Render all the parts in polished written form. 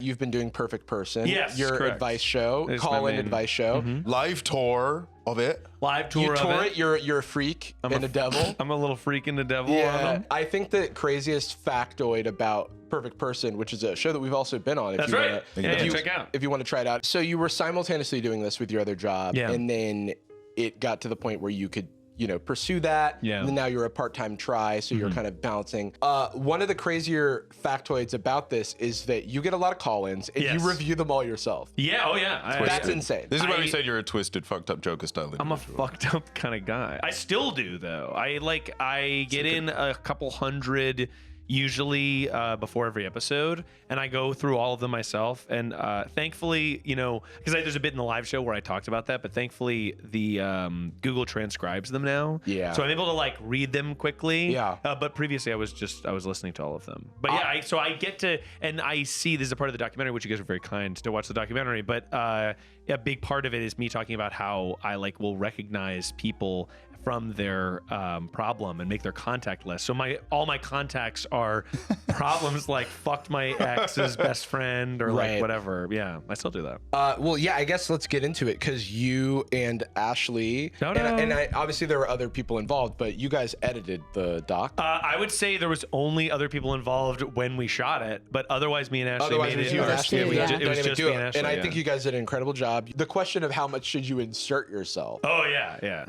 You've been doing Perfect Person. Yes, your correct. advice show, It's call-in my main- advice show. Live tour of it. Live tour You of tour it. it. You're a freak and a devil. I'm a little freak and a devil on Yeah, them. I think the craziest factoid about Perfect Person, which is a show that we've also been on. If That's you right. Wanna, Check out. if you want to try it out. So you were simultaneously doing this with your other job, Yeah. and then it got to the point where you could, pursue that. Yeah. And then now you're a part-time try, so you're kind of balancing. One of the crazier factoids about this is that you get a lot of call-ins, and Yes. you review them all yourself. Yeah, oh yeah. That's insane. This is why we said you're a twisted, fucked up Joker style I'm a individual. fucked up kind of guy. I still do though. I get in a couple hundred usually before every episode, and I go through all of them myself. And thankfully, because there's a bit in the live show where I talked about that, but thankfully the Google transcribes them now. Yeah. So I'm able to read them quickly. Yeah. But previously I was listening to all of them. But yeah, so I get to, and I see this is a part of the documentary, which you guys are very kind to watch the documentary. But a big part of it is me talking about how I will recognize people from their problem and make their contact list. So all my contacts are problems like fucked my ex's best friend or Right. whatever. Yeah, I still do that. Well, yeah, I guess let's get into it because you and Ashley, and I, obviously there were other people involved, but you guys edited the doc. I would say there was only other people involved when we shot it, but otherwise me and Ashley Otherwise, made it was it. you and Ashley. It was Yeah. just Dynamic me duo. and Ashley. And I yeah. think you guys did an incredible job. The question of how much should you insert yourself Oh yeah.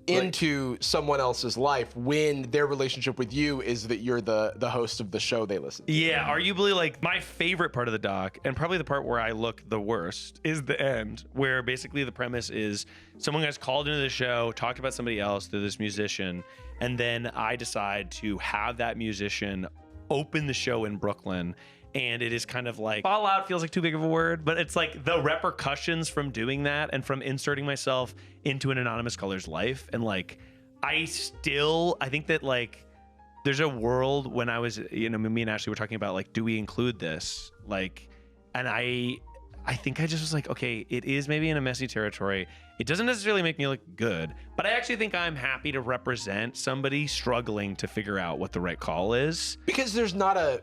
into someone else's life when their relationship with you is that you're the host of the show they listen to. Yeah, arguably my favorite part of the doc, and probably the part where I look the worst, is the end, where basically the premise is someone gets called into the show, talked about somebody else, they're this musician, and then I decide to have that musician open the show in Brooklyn. And it is kind of fallout feels like too big of a word, but it's the repercussions from doing that and from inserting myself into an anonymous caller's life. And I think that there's a world when I was, me and Ashley were talking about do we include this? And I think I just was okay, it is maybe in a messy territory. It doesn't necessarily make me look good, but I actually think I'm happy to represent somebody struggling to figure out what the right call is. Because there's not a,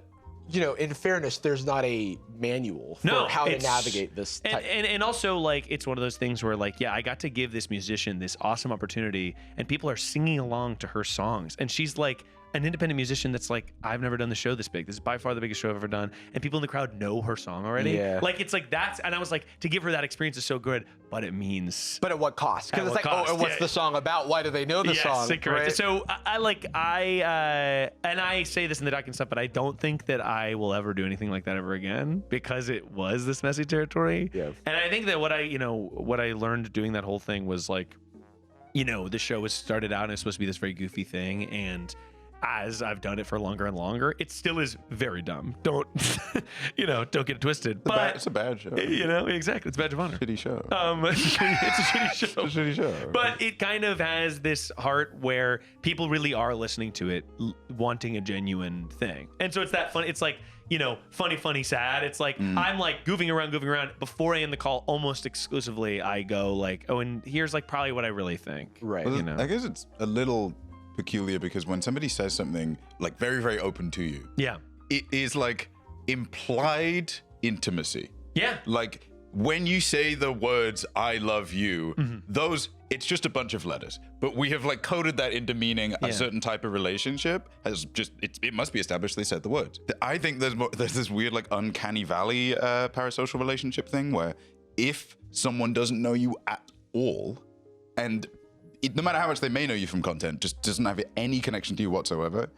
in fairness, there's not a manual for how to navigate this type. And also it's one of those things where I got to give this musician this awesome opportunity and people are singing along to her songs. And she's an independent musician that's I've never done the show this big. This is by far the biggest show I've ever done. And people in the crowd know her song already. Yeah. That's, and I was to give her that experience is so good, but it means. But at what cost? Because it's cost? and what's Yeah. the song about? Why do they know the song? Correct. Right? So and I say this in the doc and stuff, but I don't think that I will ever do anything like that ever again because it was this messy territory. Yeah. And I think that what I learned doing that whole thing was the show was started out and it's supposed to be this very goofy thing, and as I've done it for longer and longer, it still is very dumb. Don't don't get it twisted. But It's a bad show. exactly, it's a badge of honor. Shitty show. It's a shitty show. It's a shitty show. But it kind of has this heart where people really are listening to it, wanting a genuine thing. And so it's that fun. It's funny, sad. It's I'm goofing around. Before I end the call, almost exclusively, I go oh, and here's probably what I really think. Right. Well, I guess it's a little peculiar because when somebody says something very, very open to you, Yeah. it is implied intimacy. Yeah. When you say the words "I love you," it's just a bunch of letters. But we have coded that into meaning a certain type of relationship. It must be established they said the words. I think there's this weird uncanny valley parasocial relationship thing where if someone doesn't know you at all, and no matter how much they may know you from content, just doesn't have any connection to you whatsoever,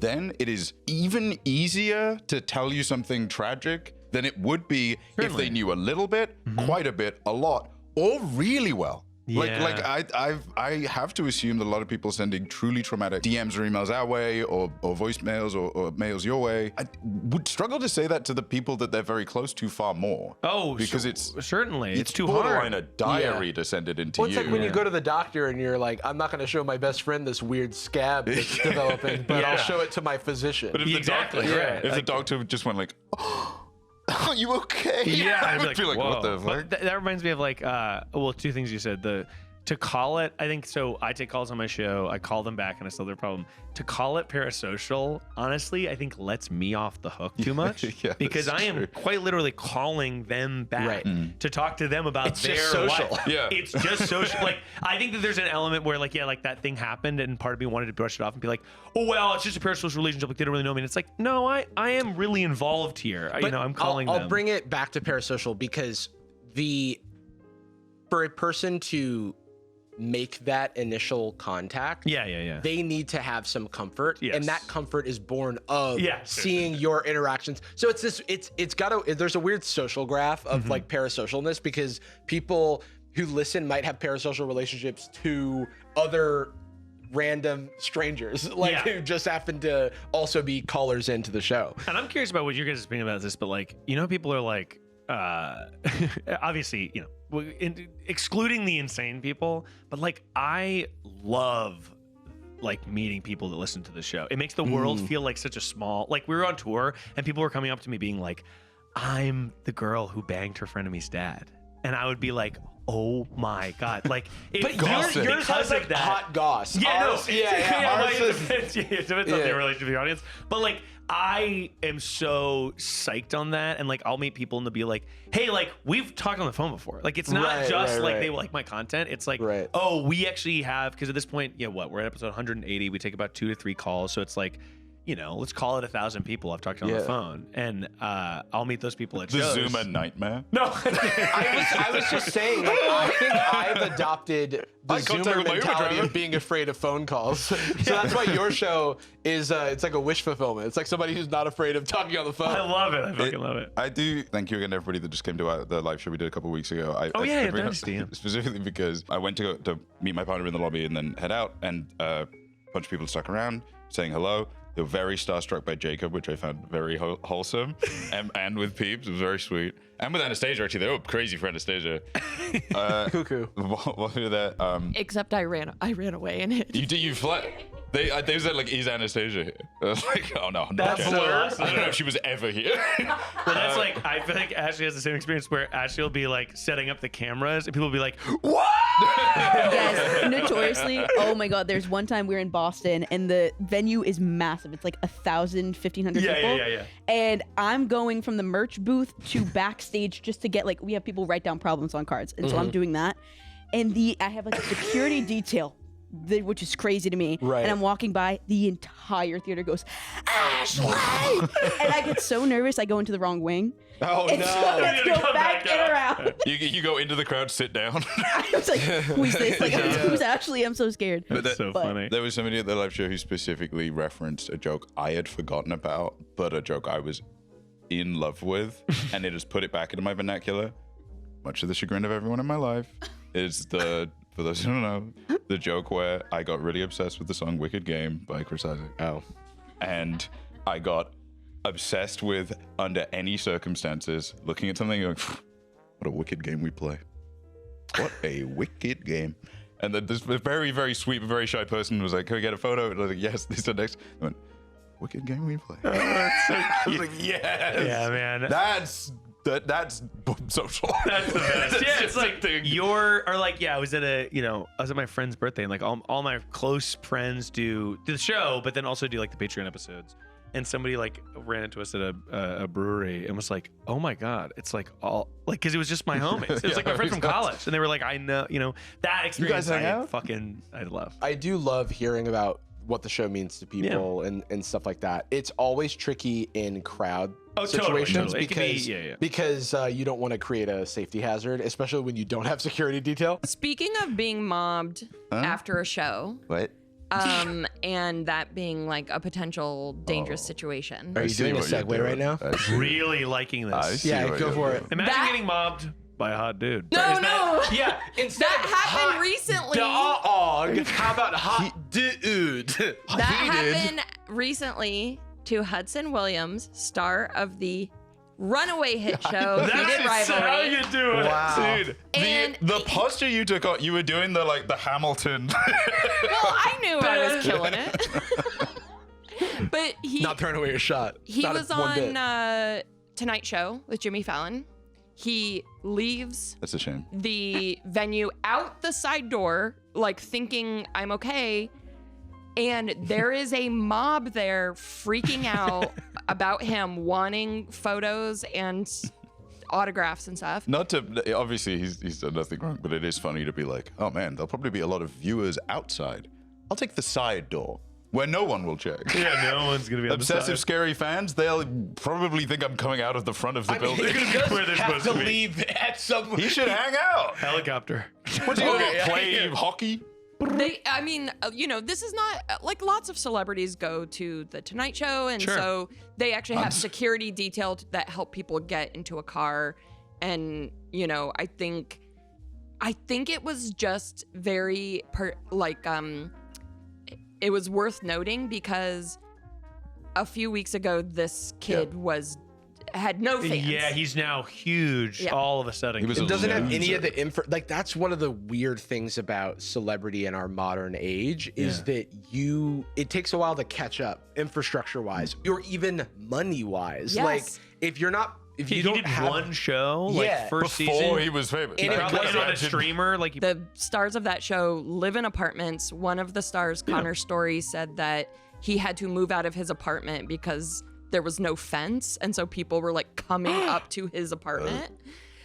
then it is even easier to tell you something tragic than it would be if they knew a little bit, quite a bit, a lot, or really well. Yeah. I have to assume that a lot of people sending truly traumatic DMs or emails our way or voicemails or mails your way. I would struggle to say that to the people that they're very close to far more. Oh, because it's certainly it's too borderline hard. a diary to send it into Well, it's you. like when you go to the doctor and you're I'm not going to show my best friend this weird scab that's developing, but I'll show it to my physician. But if Exactly, the doctor, right. if the doctor just went are you okay? Yeah, I I'd would be be what the fuck? That reminds me of two things you said. to call it, I think so. I take calls on my show. I call them back and I solve their problem. To call it Parasocial, honestly, I think lets me off the hook too much because I am quite literally calling them back to talk to them about their social life. Yeah. It's just social. Like, I think that there's an element where like, yeah, like that thing happened and part of me wanted to brush it off and be like, oh, well, it's just a parasocial relationship. Like, they don't really know me. And it's like, no, I am really involved here. But you know, I'm calling them. I'll bring it back to Parasocial because for a person to make that initial contact, they need to have some comfort, and that comfort is born of seeing your interactions. So there's a weird social graph of like parasocialness because people who listen might have parasocial relationships to other random strangers who just happen to also be callers into the show. And I'm curious about what your guys' opinion about this, but like, you know, people are like, obviously, you know, excluding the insane people, but like I love like meeting people that listen to the show. It makes the world feel like such a small, like we were on tour and people were coming up to me being like, I'm the girl who banged her frenemy's dad. And I would be like, oh my God. Like, but yours has like that, hot goss. Yeah, ours, it depends on the relationship with the audience. But like, I am so psyched on that. And like, I'll meet people and they'll be like, hey, like we've talked on the phone before. Like, it's not just like they like my content. It's like, oh, we actually have, because at this point, we're at episode 180. We take about 2 to 3 calls. So it's like, you know, let's call it 1,000 people I've talked to on the phone, and I'll meet those people at shows. The Zoomer nightmare. No, I was just saying. Like, I think I've adopted the Zoomer mentality of being afraid of phone calls. So that's why your show is it's like a wish fulfillment. It's like somebody who's not afraid of talking on the phone. I love it. I fucking love it. I do. Thank you again, everybody that just came to the live show we did a couple of weeks ago. I bring up specifically because I went to go to meet my partner in the lobby and then head out, and a bunch of people stuck around saying hello. They were very starstruck by Jacob, which I found very wholesome, and with Peeps, it was very sweet. And with Anastasia, actually, they were crazy for Anastasia. Cuckoo. What were that? Except I ran away and hid. You fled. They said like, is Anastasia here? I was like, oh no, that's so awesome. I don't know if she was ever here. Well, that's like, I feel like Ashley has the same experience where Ashley will be like setting up the cameras and people will be like, what? Yes, notoriously. Oh my God, there's one time we were in Boston and the venue is massive. It's like 1,000, 1,500 people. Yeah. And I'm going from the merch booth to backstage just to get like, we have people write down problems on cards. And so I'm doing that. And I have like a security detail, which is crazy to me. Right. And I'm walking by, the entire theater goes, Ashley! And I get so nervous, I go into the wrong wing. Oh, and no. So I have to go back and around. You go into the crowd, sit down. I was like, who's this? Like, who's Ashley? I'm so scared. That's so funny. There was somebody at the live show who specifically referenced a joke I had forgotten about, but a joke I was in love with, and it has put it back into my vernacular, much to the chagrin of everyone in my life. Is for those who don't know, the joke where I got really obsessed with the song Wicked Game by Chris Isaac. Oh. And I got obsessed with, under any circumstances, looking at something and going, what a wicked game we play. What a wicked game. And then this very, very sweet but very shy person was like, can we get a photo? And I was like, yes. They said next. I went, wicked game we play. Oh, that's so cute. I was like, yes. Yeah, man. That's social. That's the best. Yeah, it's like I was at my friend's birthday, and like all my close friends do the show, but then also do like the Patreon episodes. And somebody like ran into us at a brewery and was like, oh my God, it's like all like, cause it was just my homies. It was like my friend from college. And they were like, I know, that experience. You guys hang out? I love. I do love hearing about what the show means to people and stuff like that. It's always tricky in crowd situations totally. because you don't want to create a safety hazard, especially when you don't have security detail. Speaking of being mobbed after a show. What? And that being like a potential dangerous situation. Are you doing a segue right now? Really liking this. Yeah, go for it. Imagine getting mobbed by a hot dude. No. Yeah, instead that of happened hot recently. Dog. How about hot dude? That happened recently to Hudson Williams, star of the runaway hit show Heated Rivalry. How you do it, wow. Dude, And the posture you took on, you were doing the Hamilton. Well, I knew I was killing it. But not throwing away a shot. He was on Tonight Show with Jimmy Fallon, he leaves. That's a shame. The venue out the side door, like thinking I'm okay. And there is a mob there freaking out about him wanting photos and autographs and stuff. Not to, obviously he's done nothing wrong, but it is funny to be like, oh man, there'll probably be a lot of viewers outside. I'll take the side door where no one will check. Yeah, no one's going to be on the side. Obsessive, scary fans, they'll probably think I'm coming out of the front of the building. They're going to be where they're supposed to be. Leave at some. He should hang out. Helicopter. What's he going to play hockey? I mean, this is not like lots of celebrities go to the Tonight Show, and so they actually have security detailed that help people get into a car. And I think it was just very it was worth noting because a few weeks ago this kid had no fans. Yeah, he's now huge all of a sudden. It doesn't have any of the info. Like, that's one of the weird things about celebrity in our modern age is that it takes a while to catch up infrastructure wise or even money wise. Yes. Like, if you don't have one show, first before season, he was famous. and probably on a streamer, the stars of that show live in apartments. One of the stars, Connor Story, said that he had to move out of his apartment because there was no fence, and so people were like coming up to his apartment.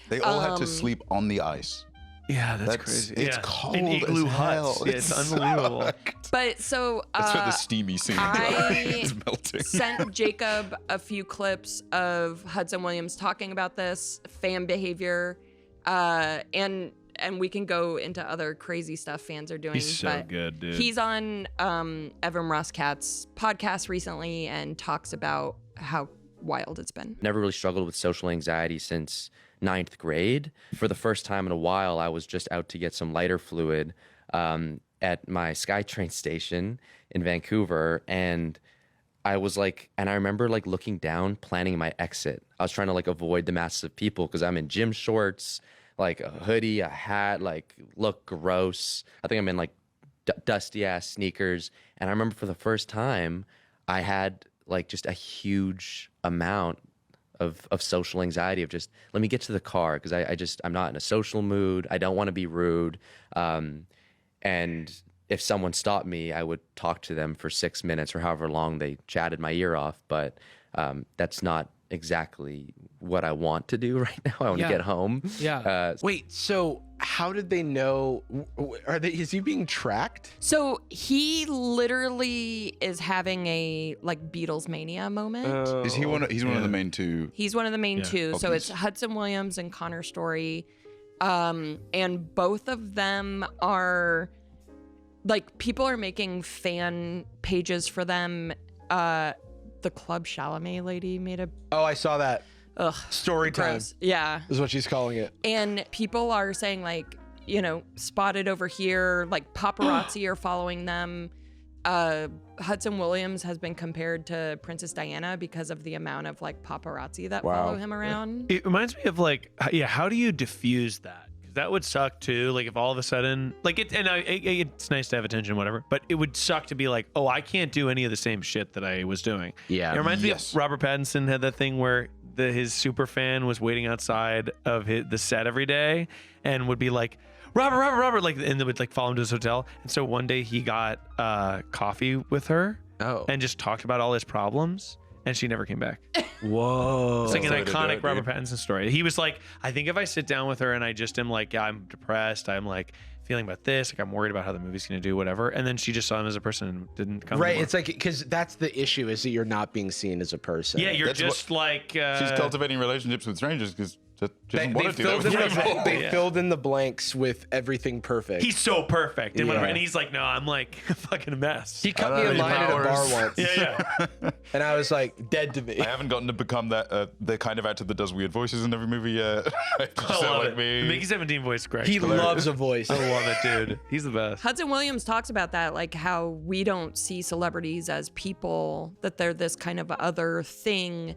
They all had to sleep on the ice. Yeah, that's crazy. It's cold in igloo as hell. huts. Yeah, it's unbelievable. But so that's for the steamy scene. I melting. sent Jacob a few clips of Hudson Williams talking about this fan behavior, and we can go into other crazy stuff fans are doing. He's so good, dude. He's on Evan Ross Katz's podcast recently and talks about how wild it's been. Never really struggled with social anxiety since 9th grade. For the first time in a while, I was just out to get some lighter fluid at my SkyTrain station in Vancouver, and I remember like looking down, planning my exit. I was trying to like avoid the masses of people because I'm in gym shorts, like a hoodie, a hat, like look gross. I think I'm in like dusty ass sneakers. And I remember for the first time, I had like just a huge amount of social anxiety of just, let me get to the car because I'm not in a social mood. I don't want to be rude. And if someone stopped me, I would talk to them for 6 minutes or however long they chatted my ear off. But that's not exactly what I want to do right now. I want to get home. Yeah. Wait, so how did they know? Is he being tracked? So he literally is having a like Beatles mania moment. Is he one? He's one of the main two. He's one of the main two. So it's Hudson Williams and Connor Story, and both of them are like people are making fan pages for them. The Club Chalamet lady made a. Oh, I saw that. Ugh, story time. Gross. Yeah, is what she's calling it. And people are saying like, spotted over here, like paparazzi are following them. Hudson Williams has been compared to Princess Diana because of the amount of like paparazzi that follow him around. It reminds me of like, how do you diffuse that? That would suck too. Like if all of a sudden, like it's nice to have attention, whatever. But it would suck to be like, oh, I can't do any of the same shit that I was doing. Yeah. It reminds me of Robert Pattinson had that thing where his super fan was waiting outside of the set every day and would be like, Robert, like, and they would like follow him to his hotel. And so one day he got coffee with her and just talked about all his problems. And she never came back. Whoa. It's like an iconic Robert Pattinson story. He was like, I think if I sit down with her and I just am like, yeah, I'm depressed. I'm like feeling about this. Like I'm worried about how the movie's going to do, whatever. And then she just saw him as a person and didn't come. Right. Anymore. It's like, because that's the issue is that you're not being seen as a person. Yeah. You're just like. She's cultivating relationships with strangers because they filled in the blanks with everything perfect. He's so perfect and whatever. And he's like, no, I'm like a fucking mess. He cut me in line at a bar once. Yeah. And I was like, dead to me. I haven't gotten to become that the kind of actor that does weird voices in every movie yet. I love it. The Mickey 17 voice, Greg. He loves a voice. I love it, dude. He's the best. Hudson Williams talks about that, like how we don't see celebrities as people, that they're this kind of other thing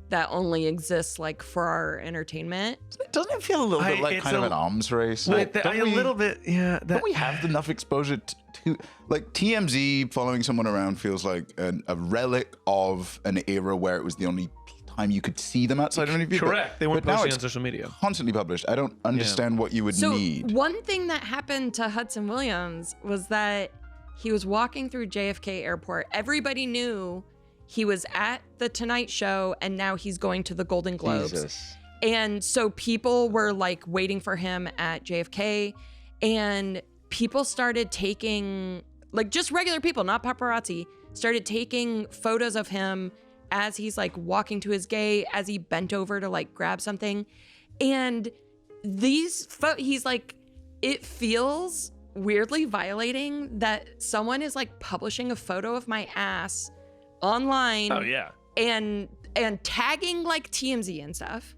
that only exists like for our entertainment. Doesn't it feel a little bit like kind of an arms race? A little bit, yeah. Don't we have enough exposure to like TMZ following someone around feels like a relic of an era where it was the only time you could see them outside of an interview. Correct. They weren't but now posting it's on social media. Constantly published. I don't understand what you would need. One thing that happened to Hudson Williams was that he was walking through JFK Airport. Everybody knew he was at the Tonight Show, and now he's going to the Golden Globes. Jesus. And so people were like waiting for him at JFK, and people started taking, like just regular people, not paparazzi, started taking photos of him as he's like walking to his gate, as he bent over to like grab something. And he's like, it feels weirdly violating that someone is like publishing a photo of my ass online. Oh yeah. And tagging like TMZ and stuff.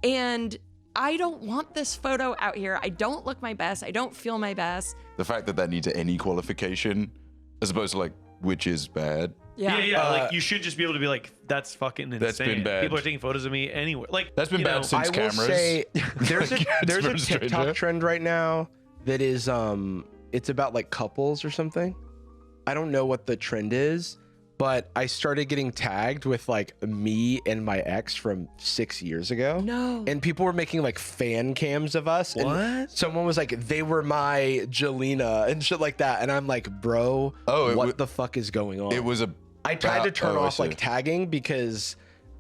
And I don't want this photo out here. I don't look my best. I don't feel my best. The fact that needs any qualification, as opposed to like, which is bad. Yeah. Like you should just be able to be like, that's fucking insane. That's been bad. People are taking photos of me anywhere. Like that's been bad since cameras. I will say there's a TikTok trend right now that is it's about like couples or something. I don't know what the trend is, but I started getting tagged with like me and my ex from 6 years ago. No. And people were making like fan cams of us. What? And someone was like, they were my Jelena and shit like that. And I'm like, bro, what the fuck is going on? It was I tried to turn off like tagging because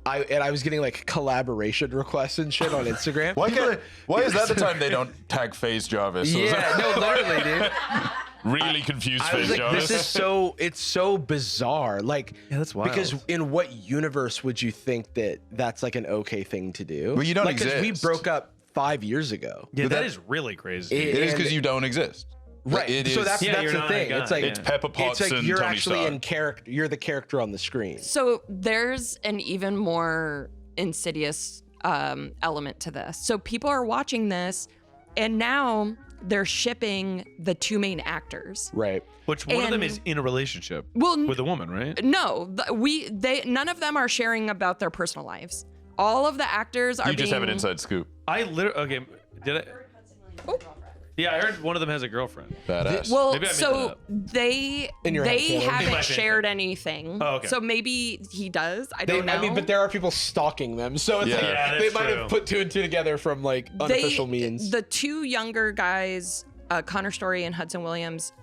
I was getting like collaboration requests and shit on Instagram. Why is that the time they don't tag FaZe Jarvis? Yeah, no, literally, dude. Really confused I was FaZe like, Jarvis. this is it's so bizarre. Like, yeah, that's wild. Because in what universe would you think that's like an okay thing to do? Well, you don't like, exist. Because we broke up 5 years ago. Yeah, that is really crazy. It is because you don't exist. Right. It so is. that's the thing. It's like it's Pepper Potts it's like and you're Tony actually Stark. in character. You're the character on the screen. So there's an even more insidious element to this. So people are watching this, and now they're shipping the two main actors. Right. Which one of them is in a relationship with a woman, right? No, none of them are sharing about their personal lives. All of the actors are. You just have an inside scoop. I literally did I? Oh. Yeah, I heard one of them has a girlfriend. Badass. Well, so they haven't shared anything. Oh, okay. So maybe he does. I don't know. I mean, but there are people stalking them, so it's like they might have put two and two together from like unofficial means. The two younger guys, Connor Story and Hudson Williams,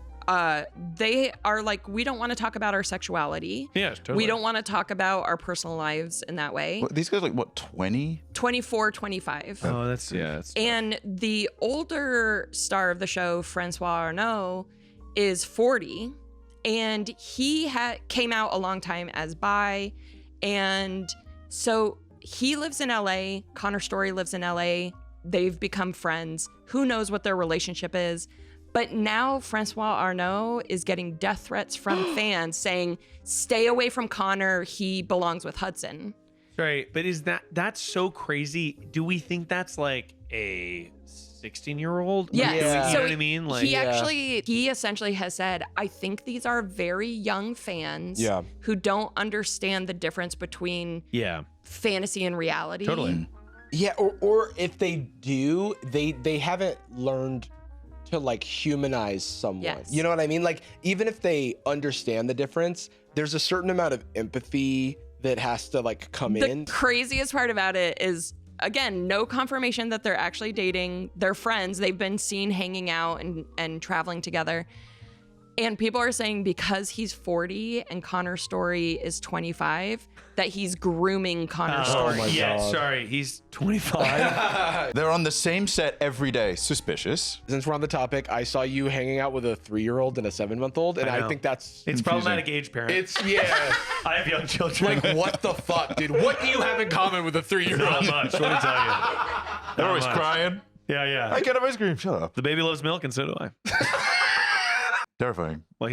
they are like, we don't want to talk about our sexuality. Yeah, totally. We don't want to talk about our personal lives in that way. These guys are like, what, 20? 24, 25. Oh, that's And the older star of the show, Francois Arnault, is 40. And he came out a long time as bi. And so he lives in LA. Connor Story lives in LA. They've become friends. Who knows what their relationship is? But now Francois Arnault is getting death threats from fans saying, stay away from Connor. He belongs with Hudson. Right. But that's so crazy? Do we think that's like a 16-year-old? Yes. Yeah. You know what I mean? Like, He essentially has said, I think these are very young fans who don't understand the difference between fantasy and reality. Totally. Yeah, or if they do, they haven't learned to like humanize someone. Yes. You know what I mean? Like, even if they understand the difference, there's a certain amount of empathy that has to like come in. The craziest part about it is, again, no confirmation that they're actually dating. They're friends. They've been seen hanging out and traveling together. And people are saying because he's 40 and Connor Story is 25, that he's grooming Connor Story. Oh my God. Sorry, he's 25. They're on the same set every day. Suspicious. Since we're on the topic, I saw you hanging out with a 3-year-old and a 7-month-old, and I think that's it's problematic age parent. I have young children. Like, what the fuck, dude? What do you have in common with a 3-year-old? Not much. What do I tell you? They're always crying. Yeah. I can't have ice cream. Shut up. The baby loves milk, and so do I. Terrifying. Well,